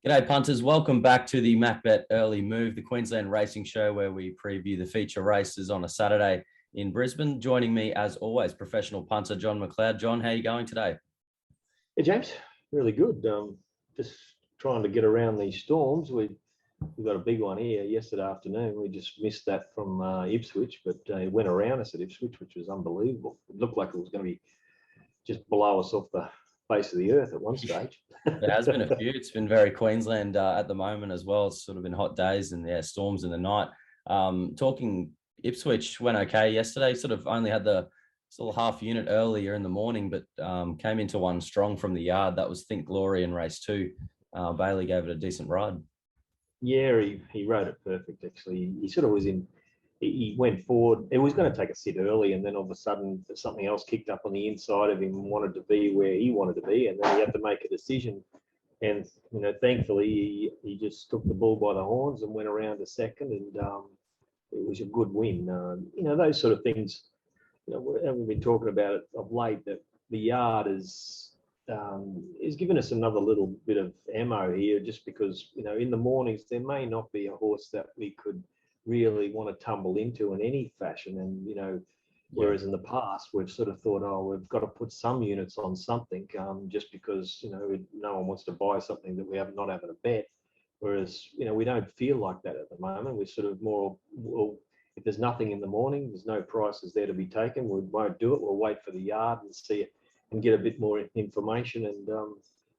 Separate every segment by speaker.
Speaker 1: G'day punters, welcome back to the MacBet Early Move, the Queensland Racing Show where we preview the feature races on a Saturday in Brisbane. Joining me as always, professional punter John McLeod. John, how are you going today?
Speaker 2: Hey James, really good. Just trying to get around these storms. We've got a big one here yesterday afternoon. We just missed that from Ipswich, but it went around us at Ipswich, which was unbelievable. It looked like it was going to be just below us off the face of the earth at one stage.
Speaker 1: There has been a few. It's been very Queensland at the moment as well. It's sort of been hot days and storms in the night. Talking Ipswich went okay yesterday. Sort of only had the sort of half unit earlier in the morning, but came into one strong from the yard. That was Think Glory in race 2. Bailey gave it a decent ride.
Speaker 2: Yeah, he rode it perfect actually. He sort of was in. He went forward. It was going to take a sit early, and then all of a sudden something else kicked up on the inside of him, wanted to be where he wanted to be, and then he had to make a decision. And thankfully, he just took the bull by the horns and went around to second, and it was a good win. Those sort of things. We've been talking about it of late that the yard is given us another little bit of ammo here, just because in the mornings there may not be a horse that we could really want to tumble into in any fashion, and whereas in the past we've sort of thought, oh, we've got to put some units on something, just because no one wants to buy something that we have not having a bet. Whereas we don't feel like that at the moment. We're sort of more, well, if there's nothing in the morning, there's no prices there to be taken, we won't do it. We'll wait for the yard and see it and get a bit more information, and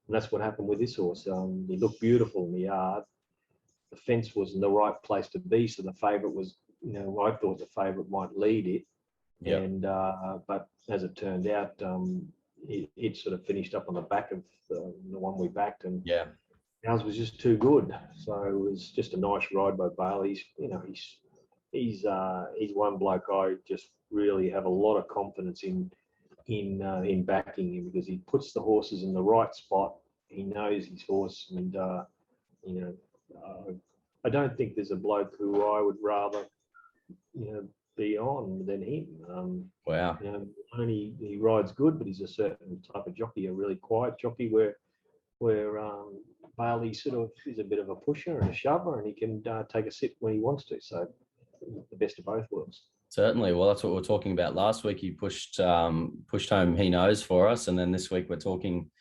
Speaker 2: that's what happened with this horse. He looked beautiful in the yard. The fence was in the right place to be, so the favourite was, I thought the favourite might lead it, and but as it turned out, it sort of finished up on the back of the one we backed, and ours was just too good. So it was just a nice ride by Bailey. He's one bloke I just really have a lot of confidence in backing him, because he puts the horses in the right spot. He knows his horse, and I don't think there's a bloke who I would rather be on than him.
Speaker 1: Wow.
Speaker 2: Only he rides good, but he's a certain type of jockey, a really quiet jockey, where Bailey sort of is a bit of a pusher and a shover, and he can take a sit when he wants to. So the best of both worlds.
Speaker 1: Certainly. Well, that's what we were talking about last week. He pushed home He Knows for us, and then this week we're talking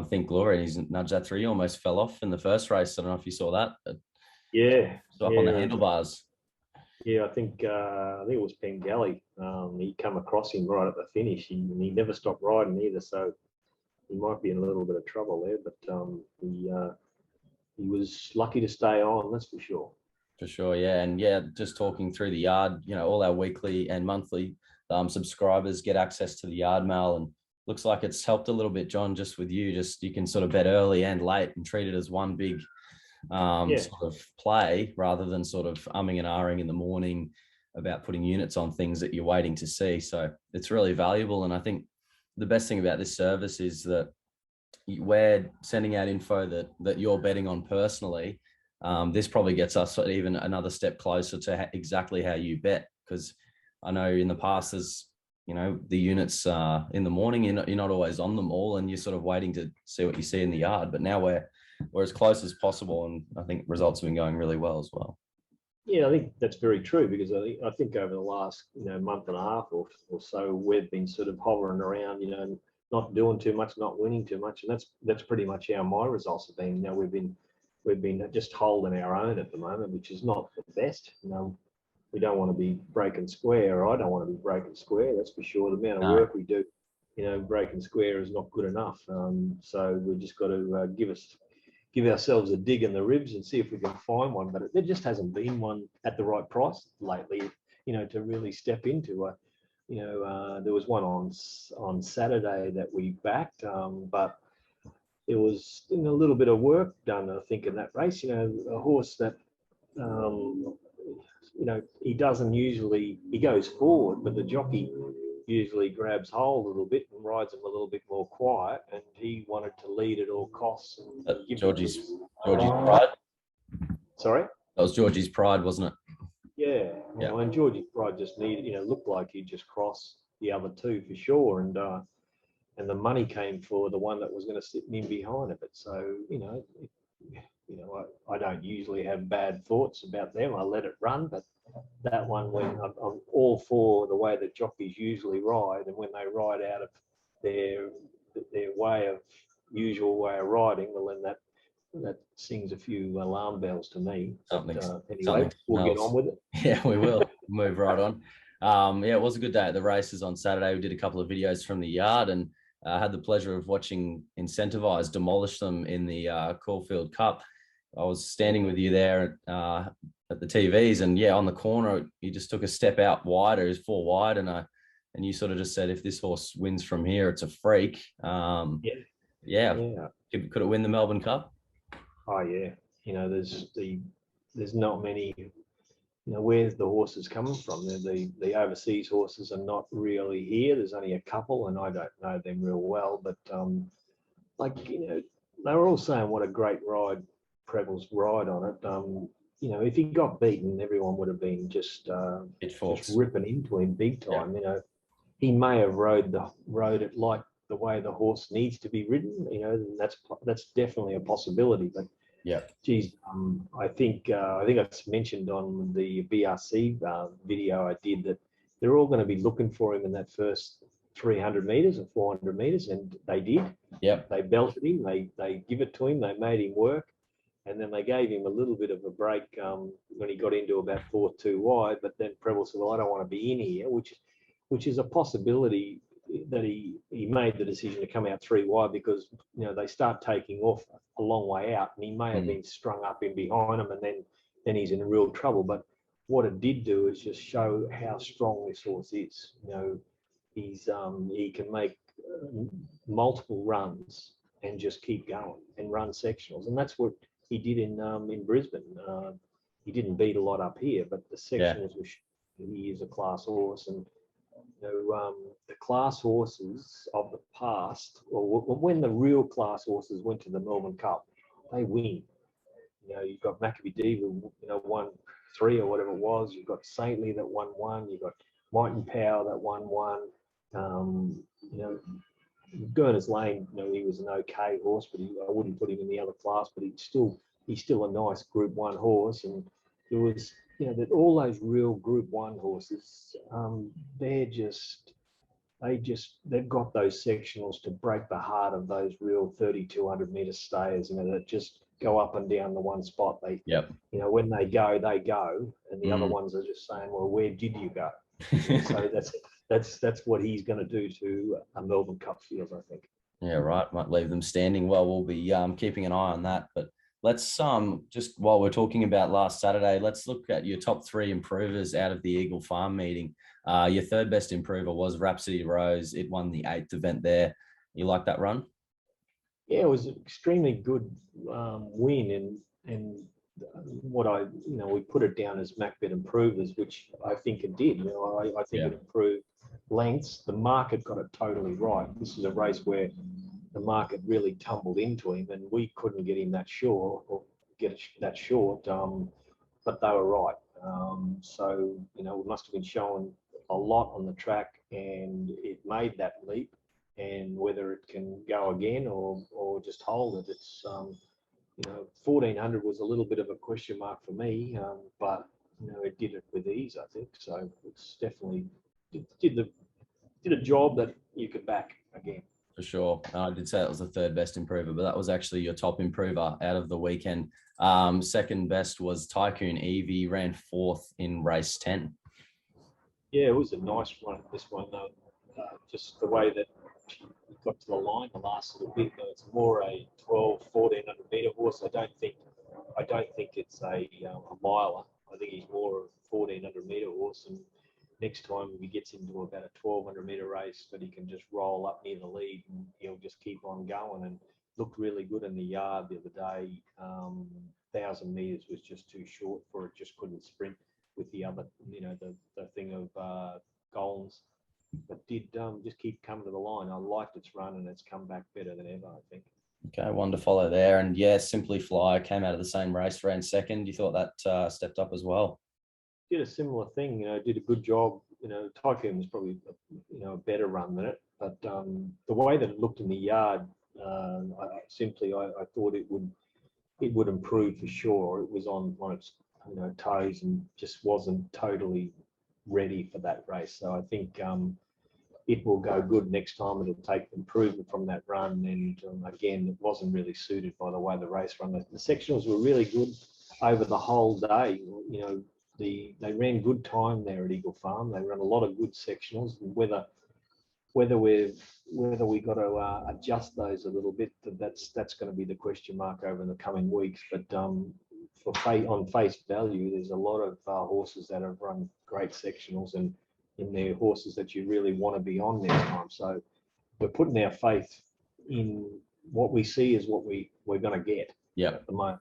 Speaker 1: Think Glory, and he's nudged that 3. He almost fell off in the first race. I don't know if you saw that. Up on the handlebars.
Speaker 2: Yeah, I think it was Pengelly. He come across him right at the finish. He never stopped riding either, so he might be in a little bit of trouble there. But he was lucky to stay on, that's for sure.
Speaker 1: For sure, yeah. And just talking through the yard, all our weekly and monthly subscribers get access to the yard mail, and looks like it's helped a little bit, John, just with you. Just you can sort of bet early and late and treat it as one big sort of play, rather than sort of umming and ahhing in the morning about putting units on things that you're waiting to see. So it's really valuable. And I think the best thing about this service is that we're sending out info that you're betting on personally. This probably gets us even another step closer to exactly how you bet, because I know in the past there's the units in the morning, you're not always on them all, and you're sort of waiting to see what you see in the yard. But now we're as close as possible, and I think results have been going really well as well.
Speaker 2: Yeah, I think that's very true, because I think over the last month and a half or so, we've been sort of hovering around, not doing too much, not winning too much, and that's pretty much how my results have been. We've been just holding our own at the moment, which is not the best. We don't want to be breaking square. I don't want to be breaking square, that's for sure. The amount of work we do, breaking square is not good enough. So we've just got to give ourselves a dig in the ribs and see if we can find one. But there just hasn't been one at the right price lately, to really step into. There was one on Saturday that we backed, but there was a little bit of work done, I think, in that race. A horse that, he doesn't usually, he goes forward, but the jockey usually grabs hold a little bit and rides him a little bit more quiet, and he wanted to lead at all costs. And
Speaker 1: Georgie's Pride?
Speaker 2: Sorry?
Speaker 1: That was Georgie's Pride, wasn't it?
Speaker 2: Yeah. And Georgie's Pride just looked like he'd just cross the other two for sure, and the money came for the one that was going to sit in behind of it. So, I don't usually have bad thoughts about them. I let it run, but that one, when I'm all for the way that jockeys usually ride, and when they ride out of their usual way of riding, well, then that sings a few alarm bells to me.
Speaker 1: Something,
Speaker 2: Anyway,
Speaker 1: something
Speaker 2: we'll get
Speaker 1: smells.
Speaker 2: on with it.
Speaker 1: Yeah, we will move right on. Yeah, it was a good day at the races on Saturday. We did a couple of videos from the yard and had the pleasure of watching Incentivises demolish them in the Caulfield Cup. I was standing with you there at the TVs, and yeah, on the corner, he just took a step out wider. He was 4 wide, and you sort of just said, if this horse wins from here, it's a freak.
Speaker 2: Yeah,
Speaker 1: Yeah,
Speaker 2: yeah.
Speaker 1: could it win the Melbourne Cup?
Speaker 2: Oh yeah. There's not many. Where's the horses coming from? The overseas horses are not really here. There's only a couple, and I don't know them real well. But they were all saying what a great ride Preble's ride on it. If he got beaten, everyone would have been just
Speaker 1: Pitchforks.
Speaker 2: ripping into him big
Speaker 1: Yeah.
Speaker 2: time. He may have rode it like the way the horse needs to be ridden. And that's definitely a possibility. But
Speaker 1: Yeah.
Speaker 2: geez, I think I mentioned on the BRC video I did that they're all going to be looking for him in that first 300 meters or 400 meters, and they did.
Speaker 1: Yep.
Speaker 2: They belted him. They give it to him. They made him work, and then they gave him a little bit of a break when he got into about 4-2 wide. But then Preble said, "Well, I don't want to be in here," which is a possibility that he made the decision to come out 3 wide because they start taking off a long way out, and he may have been strung up in behind them, and then he's in real trouble. But what it did do is just show how strong this horse is. He can make multiple runs and just keep going and run sectionals, and that's what he did in Brisbane. He didn't beat a lot up here, but the sectionals he is a class horse. And the class horses of the past, or when the real class horses went to the Melbourne Cup, they win. You've got Maccabee Diva, won 3 or whatever it was. You've got Saintly that won 1. You've got Might and Power that won 1. Gurner's Lane, he was an okay horse, but I wouldn't put him in the other class. But he's still a nice Group 1 horse. And there was, that all those real Group 1 horses, they've got those sectionals to break the heart of those real 3,200 meter stayers, that just go up and down the one spot. When they go, and the other ones are just saying, well, where did you go? So that's what he's going to do to a Melbourne Cup field, I think.
Speaker 1: Yeah, right. Might leave them standing. Well, we'll be keeping an eye on that. But let's just while we're talking about last Saturday, let's look at your top 3 improvers out of the Eagle Farm meeting. Your 3rd best improver was Rhapsody Rose. It won the 8th event there. You like that run?
Speaker 2: Yeah, it was an extremely good win, and what we put it down as MacBet improvers, which I think it did. I think it improved lengths. The market got it totally right. This is a race where the market really tumbled into him, and we couldn't get him that short, but they were right. So we must have been showing a lot on the track, and it made that leap. And whether it can go again or just hold it, it's 1400 was a little bit of a question mark for me, but it did it with ease, I think. So it's definitely did a job that you could back again.
Speaker 1: For sure. I did say it was the 3rd best improver, but that was actually your top improver out of the weekend. 2nd best was Tycoon Evie, ran 4th in race 10.
Speaker 2: Yeah, it was a nice one. This one, just the way that she got to the line the last little bit. It's more a 1,200-1,400 meter horse. I don't think it's a miler. I think he's more a 1,400 meter horse. And next time he gets into about a 1,200 meter race, but he can just roll up near the lead and he'll just keep on going. And looked really good in the yard the other day. 1,000 meters was just too short for it. Just couldn't sprint with the other, the thing of Golans. But did just keep coming to the line. I liked its run, and it's come back better than ever, I think.
Speaker 1: Okay, one to follow there. And yeah, Simply Fly came out of the same race, ran 2nd. You thought that stepped up as well?
Speaker 2: Did a similar thing, did a good job. Tycoon was probably a better run than it, but the way that it looked in the yard, I thought it would it would improve for sure. It was on its toes and just wasn't totally ready for that race. So I think it will go good next time. It'll take improvement from that run. And again, it wasn't really suited by the way the race run. The sectionals were really good over the whole day. They ran good time there at Eagle Farm. They ran a lot of good sectionals. And whether we got to adjust those a little bit, that's going to be the question mark over the coming weeks. But on face value, there's a lot of horses that have run great sectionals, and they're horses that you really want to be on next time. So we're putting our faith in what we see is what we're going to get.
Speaker 1: Yeah.
Speaker 2: At the moment,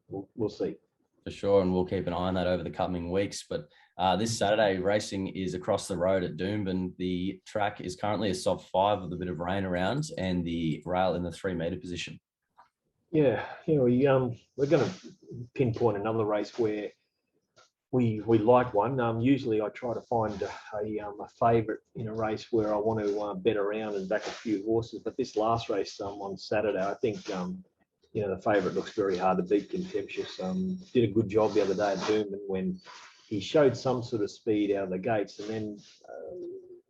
Speaker 2: we'll see.
Speaker 1: For sure, and we'll keep an eye on that over the coming weeks. But this Saturday, racing is across the road at Doomben. The track is currently a soft 5 with a bit of rain around, and the rail in the 3 metre position.
Speaker 2: Yeah, we're going to pinpoint another race where we like one. Usually I try to find a favourite in a race where I want to bet around and back a few horses. But this last race on Saturday, I think the favourite looks very hard to beat. Contemptuous did a good job the other day at Doomben when he showed some sort of speed out of the gates, and then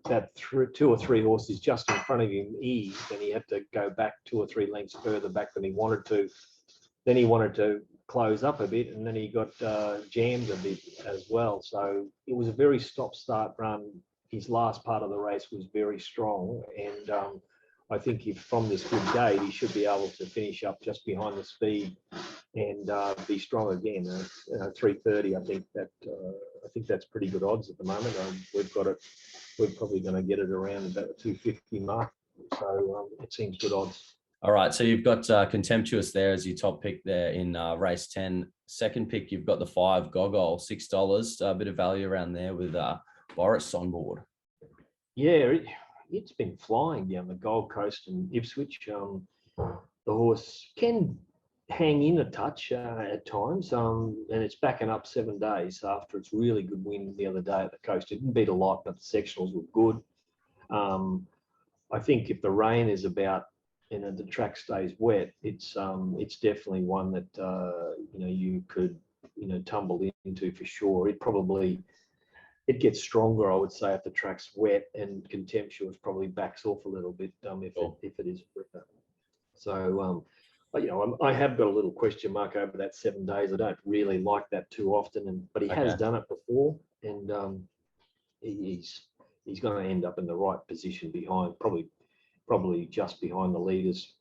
Speaker 2: about 2 or 3 horses just in front of him eased, and he had to go back 2 or 3 lengths further back than he wanted to. Then he wanted to close up a bit, and then he got jammed a bit as well. So it was a very stop-start run. His last part of the race was very strong, and I think if from this good gate, he should be able to finish up just behind the speed and be strong again. 3:30, I think that's pretty good odds at the moment. We're probably going to get it around about the 250 mark. So it seems good odds.
Speaker 1: All right, so you've got Contemptuous there as your top pick there in race 10. Second pick, you've got the 5 Gogol, $6. A bit of value around there with Boris on board.
Speaker 2: Yeah, it's been flying down the Gold Coast and Ipswich. The horse can hang in a touch at times, and it's backing up 7 days after its really good win the other day at the coast. It didn't beat a lot, but the sectionals were good. I think if the rain is about, the track stays wet, it's definitely one that you could tumble into for sure. It gets stronger, I would say, if the track's wet, and Contemptuous probably backs off a little bit if it is wet. So, I have got a little question mark over that 7 days. I don't really like that too often, but he has done it before, and he's going to end up in the right position behind, probably just behind the leaders.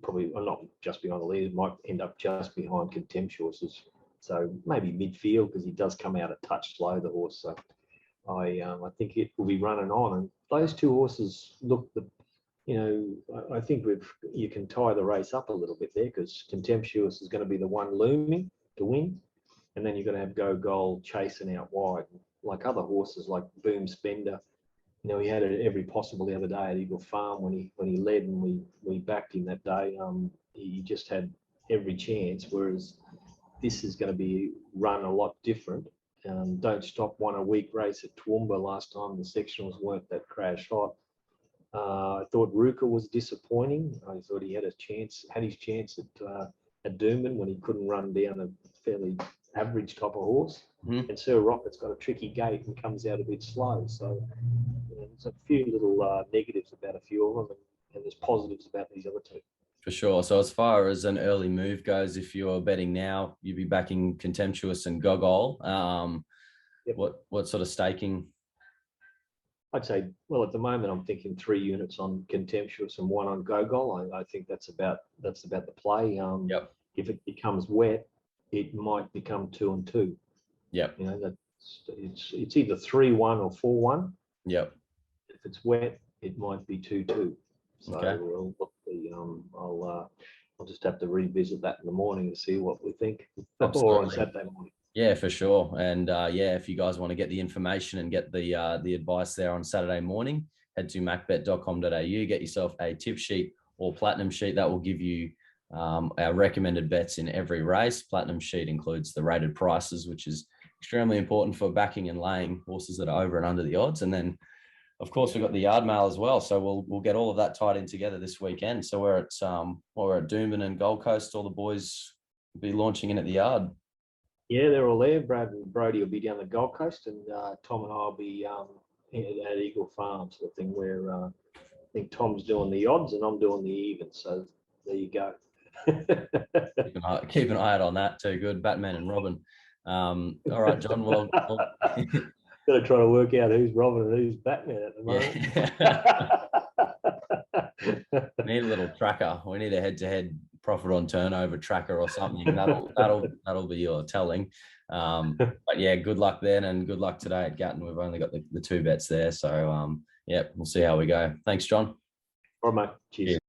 Speaker 2: Probably, or not just behind the leaders, might end up just behind Contemptuous. So maybe midfield, because he does come out a touch slow, the horse. So I think it will be running on, and those 2 horses look I think you can tie the race up a little bit there, because Contemptuous is going to be the one looming to win, and then you're going to have Gogol chasing out wide, like other horses like Boom Spender. He had it every possible the other day at Eagle Farm when he led, and we backed him that day. He just had every chance, whereas this is going to be run a lot different. Don't Stop won a weak race at Toowoomba last time. The sectionals weren't that crash hot. I thought Ruka was disappointing. I thought he had his chance at Doomben when he couldn't run down a fairly average type of horse. Mm-hmm. And Sir Rocket's got a tricky gait and comes out a bit slow. So there's a few little negatives about a few of them, and there's positives about these other 2.
Speaker 1: For sure. So as far as an early move goes, if you're betting now, you'd be backing Contemptuous and Gogol. Yep. What sort of staking?
Speaker 2: I'd say, well, at the moment, I'm thinking 3 units on Contemptuous and 1 on Gogol. I think that's about the play.
Speaker 1: Yep.
Speaker 2: If it becomes wet, it might become 2 and 2.
Speaker 1: Yep.
Speaker 2: It's either 3-1 or 4-1.
Speaker 1: Yep.
Speaker 2: If it's wet, it might be 2-2. So
Speaker 1: okay.
Speaker 2: I'll just have to revisit that in the morning and see what we think.
Speaker 1: Absolutely.
Speaker 2: Or on Saturday morning.
Speaker 1: Yeah, for sure. And if you guys want to get the information and get the advice there on Saturday morning, head to macbet.com.au, get yourself a tip sheet or platinum sheet that will give you our recommended bets in every race. Platinum sheet includes the rated prices, which is extremely important for backing and laying horses that are over and under the odds. And then of course, we've got the yard mail as well. So we'll get all of that tied in together this weekend. So we're at Doomben and Gold Coast. All the boys will be launching in at the yard.
Speaker 2: Yeah, they're all there. Brad and Brody will be down the Gold Coast, and Tom and I will be at Eagle Farm, sort of thing, where I think Tom's doing the odds and I'm doing the evens. So there you go.
Speaker 1: Keep an eye out on that too. Good, Batman and Robin. All right, John. Well
Speaker 2: got to try to work out who's Robin and who's Batman at the
Speaker 1: moment. We need a little tracker. We need a head-to-head profit on turnover tracker or something. That'll be your telling. But yeah, good luck then, and good luck today at Gatton. We've only got the 2 bets there, so yeah, we'll see how we go. Thanks, John.
Speaker 2: All right, mate. Cheers.